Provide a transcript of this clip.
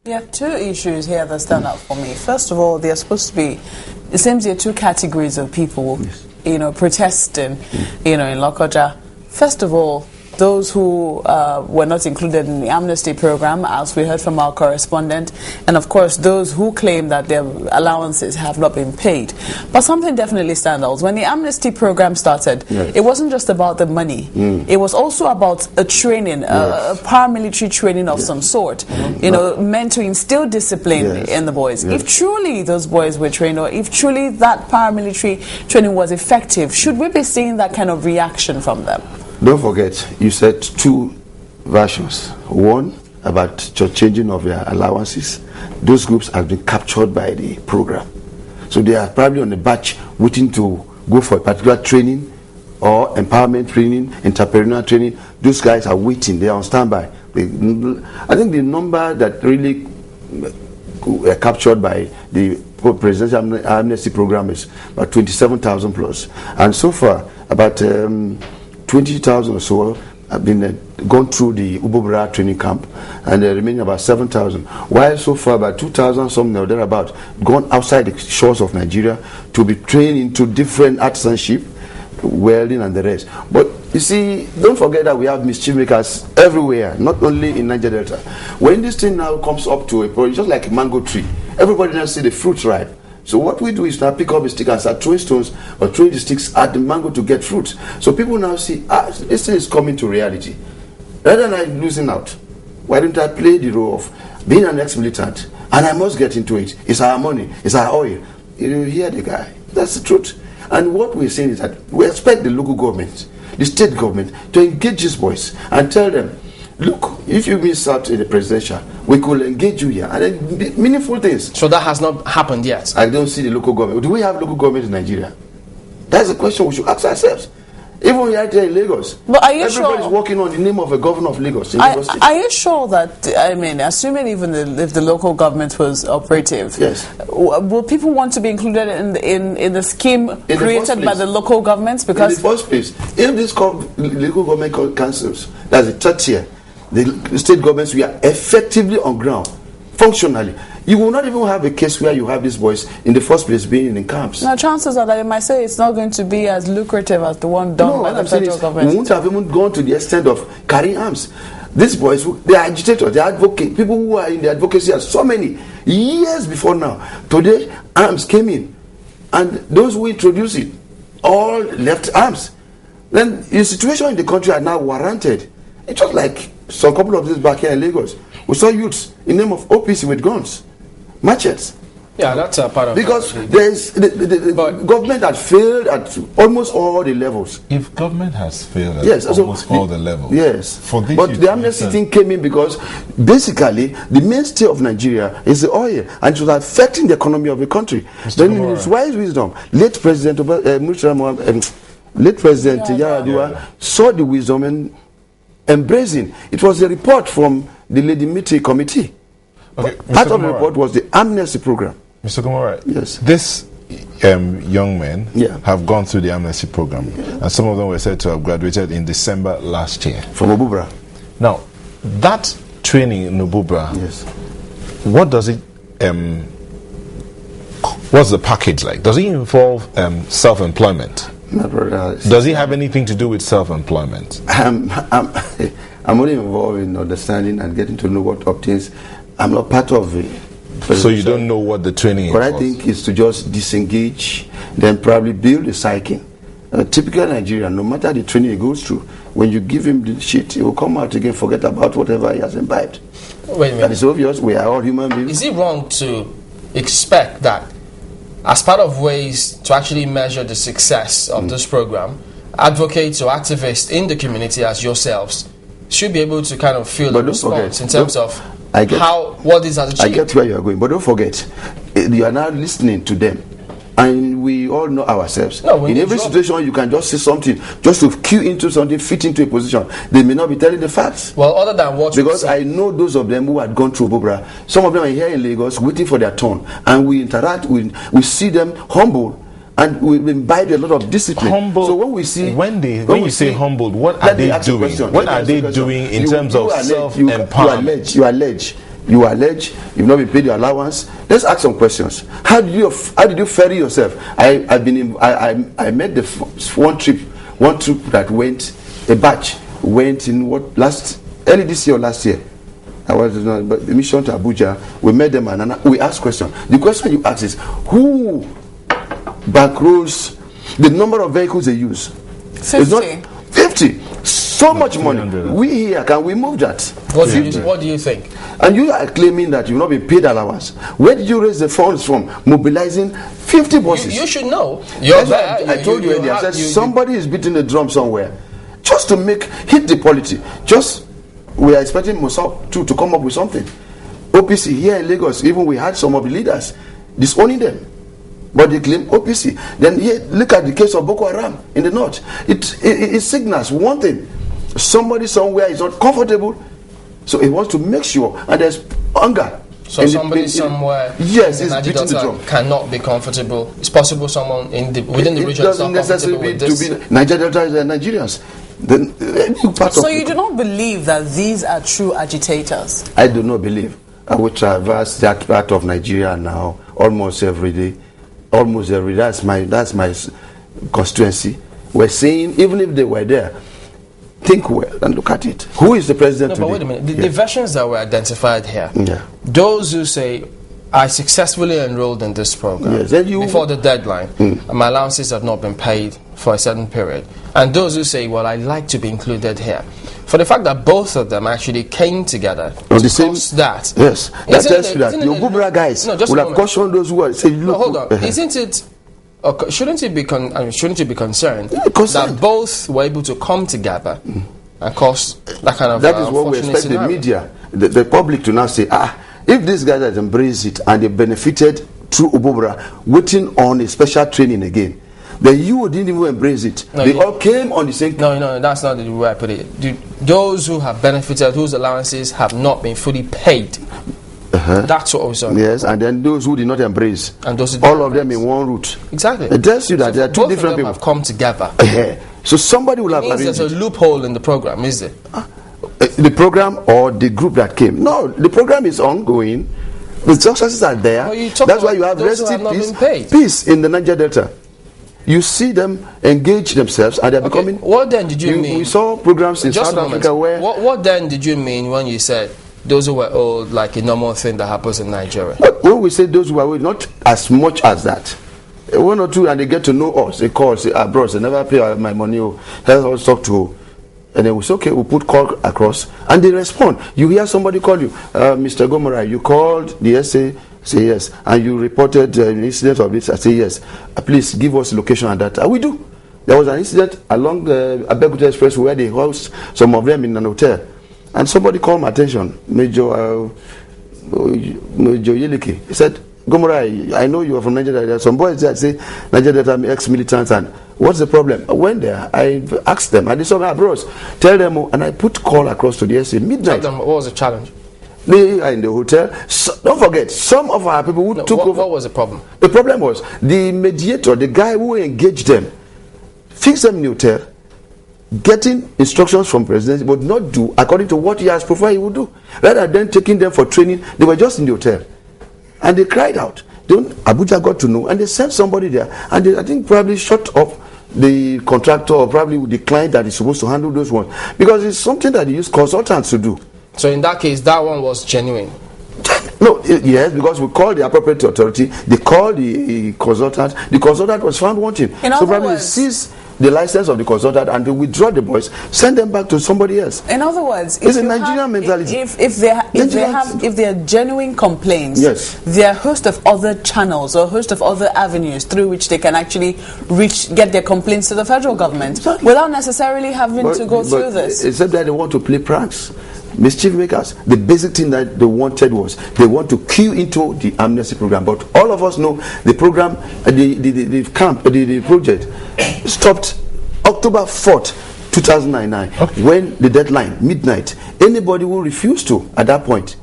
Yeah, two issues here that stand out for me. First of all, there are supposed to be, it seems there are two categories of people, protesting, in Lokoja. First of all, those who were not included in the amnesty program, as we heard from our correspondent, and of course those who claim that their allowances have not been paid. But something definitely stands out. When the amnesty program started, it wasn't just about the money. It was also about a training, a paramilitary training of some sort, meant to instill discipline in the boys. If truly those boys were trained, or if truly that paramilitary training was effective, should we be seeing that kind of reaction from them? Don't forget, you said two versions. One, about changing of their allowances. Those groups have been captured by the program. So they are probably on the batch waiting to go for a particular training or empowerment training, entrepreneurial training. Those guys are waiting. They are on standby. I think the number that really were captured by the presidential amnesty program is about 27,000 plus. And so far, about 20,000 or so have been gone through the Ubobra training camp, and there remaining about 7,000. While so far about 2,000 something or thereabout gone outside the shores of Nigeria to be trained into different artisanship, welding and the rest. But you see, don't forget that we have mischief makers everywhere, not only in Niger Delta. When this thing now comes up to a point, just like a mango tree, everybody now see the fruits ripe. So what we do is now pick up a stick and start throwing stones or throwing the sticks at the mango to get fruit. So people now see, this thing is coming to reality. Rather than I losing out, why don't I play the role of being an ex-militant, and I must get into it. It's our money, it's our oil. You hear the guy. That's the truth. And what we're saying is that we expect the local government, the state government, to engage these boys and tell them, look, if you miss out in the presidential, we could engage you here and then meaningful things. So that has not happened yet. I don't see the local government. Do we have local government in Nigeria? That's a question we should ask ourselves. Even right here in Lagos, but are you everybody's working on the name of a governor of Lagos. Are you sure that, assuming even if the local government was operative, will people want to be included in the scheme created by the local governments? Because in the first place, if this local government councils, that's the third tier, the state governments, we are effectively on ground, functionally. You will not even have a case where you have these boys in the first place being in camps. Now, chances are that you might say it's not going to be as lucrative as the one done by the federal government. We won't have even gone to the extent of carrying arms. These boys, they are agitators, they are advocates. People who are in the advocacy are so many years before now. Today, arms came in, and those who introduced it all left arms. Then the situation in the country are now warranted. It's just like some couple of days back here in Lagos, we saw youths in the name of OPC with guns, machetes. Yeah, that's a part of because there is the government has failed at almost all the levels. If government has failed at almost all the levels, but the amnesty thing came in because basically the mainstay of Nigeria is the oil, and it was affecting the economy of the country. Then in his wise wisdom, late President Yaradua saw the wisdom and embracing. It was a report from the Lady Mitty Committee. Okay, part of the report was the amnesty program. Mr. Ghomorai, yes. This young men have gone through the amnesty program, and some of them were said to have graduated in December last year. From Ububra. Now, that training in Ububra, what does it, what's the package like? Does it involve self-employment? Does it have anything to do with self-employment? I'm only involved in understanding and getting to know what obtains. I'm not part of it. So you don't know what the training is? What I think is to just disengage, then probably build a cycle. Typical Nigerian, no matter the training he goes through, when you give him the shit, he will come out again, forget about whatever he has imbibed. Wait a minute. And it's obvious, we are all human beings. Is it wrong to expect that as part of ways to actually measure the success of this program, advocates or activists in the community as yourselves should be able to kind of feel the response in terms of what this has achieved? I get where you are going, but don't forget, you are now listening to them. And we all know ourselves. No, in every situation, you can just say something, just to cue into something, fit into a position. They may not be telling the facts. Well, other than what because I know those of them who had gone through Bobra. Some of them are here in Lagos waiting for their turn. And we interact with, we see them humble. And we imbibe a lot of discipline. Humble. So when we see, when you say humbled, what are they doing? What are they doing in terms of self-empowerment? You allege You allege you've not been paid your allowance. Let's ask some questions. How did you ferry yourself? I met the one trip that went, a batch went in early this year or last year. I was on a mission to Abuja. We met them and we asked questions. The question you ask is, who bankrolls the number of vehicles they use? 50. It's not 50. So much money. We here, can we move that? What do you think? And you are claiming that you've not been paid allowance. Where did you raise the funds from? Mobilizing 50 buses. You should know. You're there. I told you earlier. I said somebody is beating the drum somewhere, just to hit the polity. We are expecting Musab to come up with something. OPC here in Lagos, even we had some of the leaders disowning them, but they claim OPC. Then here, look at the case of Boko Haram in the north. It signals one thing: somebody somewhere is not comfortable, so he wants to make sure, and there's hunger. So somebody somewhere, yes, is beating the drum. Cannot be comfortable. It's possible someone within the region is not comfortable with this. It doesn't necessarily to be Nigeria Delta is Nigerians. So you do not believe that these are true agitators? I do not believe. I will traverse that part of Nigeria now almost every day. That's my constituency. We're saying, even if they were there, think well and look at it. Who is the president today? But wait a minute. The versions that were identified here, yeah. Those who say, I successfully enrolled in this program before the deadline, and my allowances have not been paid for a certain period. And those who say, well, I'd like to be included here. For the fact that both of them actually came together on the same that. Yes. That tells you that your Ghomorai guys will have cautioned those who are saying, look. Hold on. Isn't it... shouldn't you be concerned that both were able to come together and cause that kind of that is what we expect scenario. The media, the public to now say, if these guys have embraced it and they benefited through Ghomorai, waiting on a special training again, then you didn't even embrace it. They all came on the same. No, that's not the way I put it. Those who have benefited, whose allowances have not been fully paid. That's what I was saying. Yes, and then those who did not embrace, and those all of them in one route. Exactly. It tells you that there are two different people have come together. So somebody will have arranged. There's a loophole in the program, is it? The program or the group that came? No, the program is ongoing. The successes are there. That's why you have peace in the Niger Delta. You see them engage themselves, and they're becoming. What then did you mean? We saw programs in South Africa where. What then did you mean when you said those who were old, like a normal thing that happens in Nigeria? When we say those who are old, not as much as that. One or two, and they get to know us. They call, say, bros, they never pay my money. Let's all talk to. And then we say, okay, we'll put call across, and they respond. You hear somebody call you, Mr. Ghomorai, you called the SA, say yes, and you reported an incident of this. I say yes. Please give us location and data. We do. There was an incident along the Abeokuta Express where they housed some of them in an hotel, and somebody called my attention, Major Yeliki. He said, Ghomorai, I know you are from Nigeria. There are some boys there say Nigeria that are ex-militants, and what's the problem? I went there, I asked them, and they said, my bros, tell them, and I put call across to the SA midnight. Tell them, what was the challenge? They are in the hotel. So, don't forget, some of our people who took over. What was the problem? The problem was the mediator, the guy who engaged them, fixed them in the hotel, getting instructions from president, would not do according to what he has provided he would do. Rather than taking them for training, they were just in the hotel. And they cried out. Then Abuja got to know, and they sent somebody there. And they, I think, probably shut up the contractor, or probably the client that is supposed to handle those ones. Because it's something that they use consultants to do. So in that case, that one was genuine? No, yes, because we called the appropriate authority, they called the consultant was found wanting. So probably they seized the license of the consultant and they withdraw the boys, send them back to somebody else. In other words, it's a Nigerian mentality. If they are genuine complaints, yes, there are a host of other channels or a host of other avenues through which they can actually get their complaints to the federal government without necessarily having to go through this. Except that they want to play pranks. Mischief makers, the basic thing that they wanted was they want to queue into the amnesty program. But all of us know the program, the project stopped October 4th, 2009, when the deadline, midnight. Anybody who refused to, at that point,